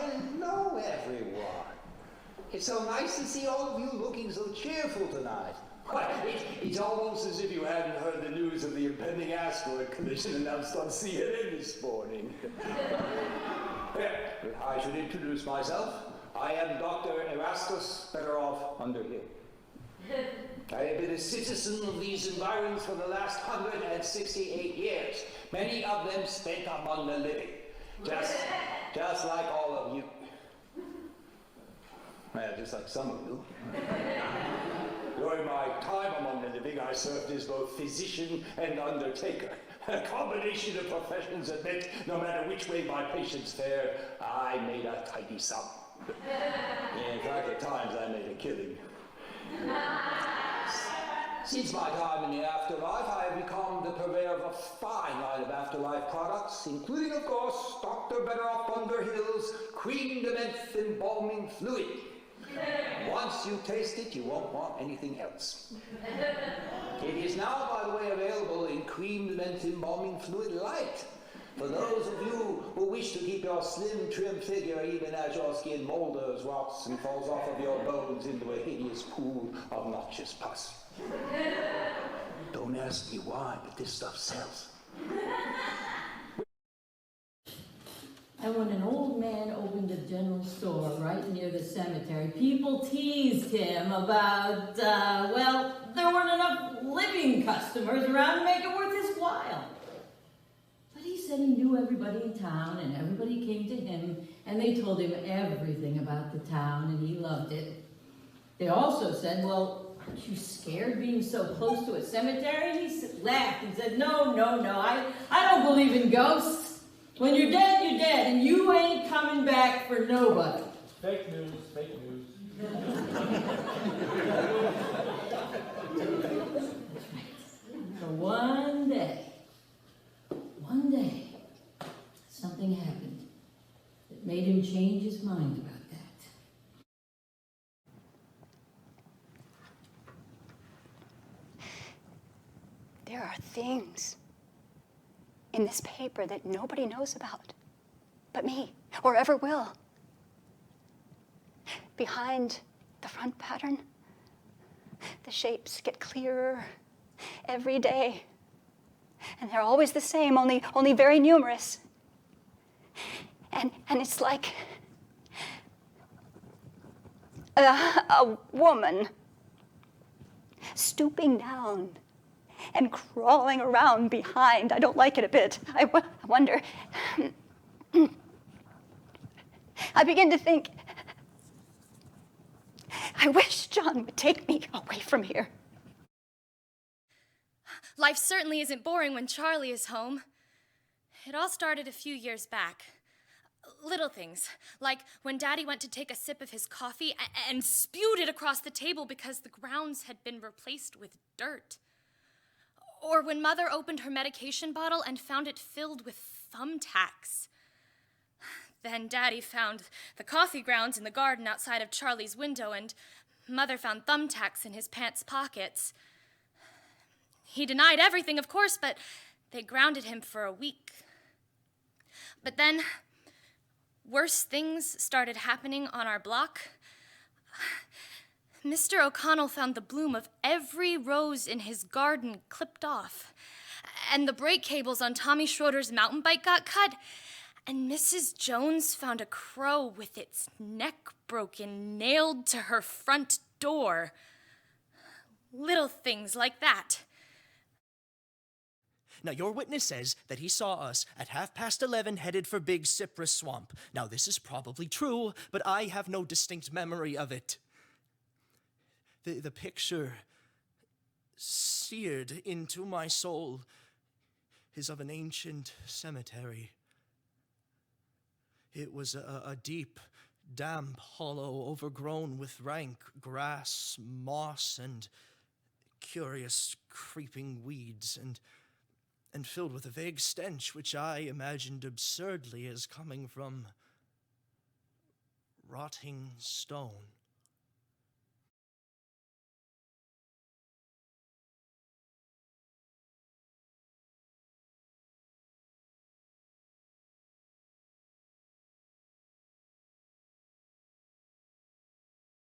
hello, everyone. It's so nice to see all of you looking so cheerful tonight. It's almost as if you hadn't heard the news of the impending asteroid collision announced on CNN this morning. I should introduce myself. I am Dr. Erastus Betteroff Underhill. I have been a citizen of these environs for the last 168 years, many of them spent among the living, just like all of you. Well, just like some of you. During my time among the living, I served as both physician and undertaker, a combination of professions that meant no matter which way my patients fared, I made a tidy sum. In fact, at times I made a killing. Since my time in the afterlife, I have become the purveyor of a fine line of afterlife products, including, of course, Dr. Betteroff Underhill's cream de menthe embalming fluid. Once you taste it, you won't want anything else. It is now, by the way, available in cream de menthe embalming fluid light. For those of you who wish to keep your slim, trim figure even as your skin molders, rots, and falls off of your bones into a hideous pool of noxious pus. Don't ask me why, but this stuff sells. And when an old man opened a general store right near the cemetery, people teased him about, there weren't enough living customers around to make it worth his while. But he said he knew everybody in town, and everybody came to him, and they told him everything about the town, and he loved it. They also said, well, aren't you scared being so close to a cemetery? He laughed and said, no, I don't believe in ghosts. When you're dead, and you ain't coming back for nobody. Fake news, fake news. So one day, something happened that made him change his mind about that. There are things in this paper that nobody knows about, but me, or ever will. Behind the front pattern, the shapes get clearer every day, and they're always the same, only very numerous. And it's like a woman stooping down and crawling around behind. I don't like it a bit. I wonder. I begin to think, I wish John would take me away from here. Life certainly isn't boring when Charlie is home. It all started a few years back. Little things, like when Daddy went to take a sip of his coffee and spewed it across the table because the grounds had been replaced with dirt. Or when Mother opened her medication bottle and found it filled with thumbtacks. Then Daddy found the coffee grounds in the garden outside of Charlie's window, and Mother found thumbtacks in his pants pockets. He denied everything, of course, but they grounded him for a week. But then, worse things started happening on our block. Mr. O'Connell found the bloom of every rose in his garden clipped off, and the brake cables on Tommy Schroeder's mountain bike got cut, and Mrs. Jones found a crow with its neck broken nailed to her front door. Little things like that. Now, your witness says that he saw us at 11:30 headed for Big Cyprus Swamp. Now, this is probably true, but I have no distinct memory of it. The picture seared into my soul is of an ancient cemetery. It was a deep, damp hollow overgrown with rank grass, moss, and curious creeping weeds, and filled with a vague stench which I imagined absurdly as coming from rotting stone.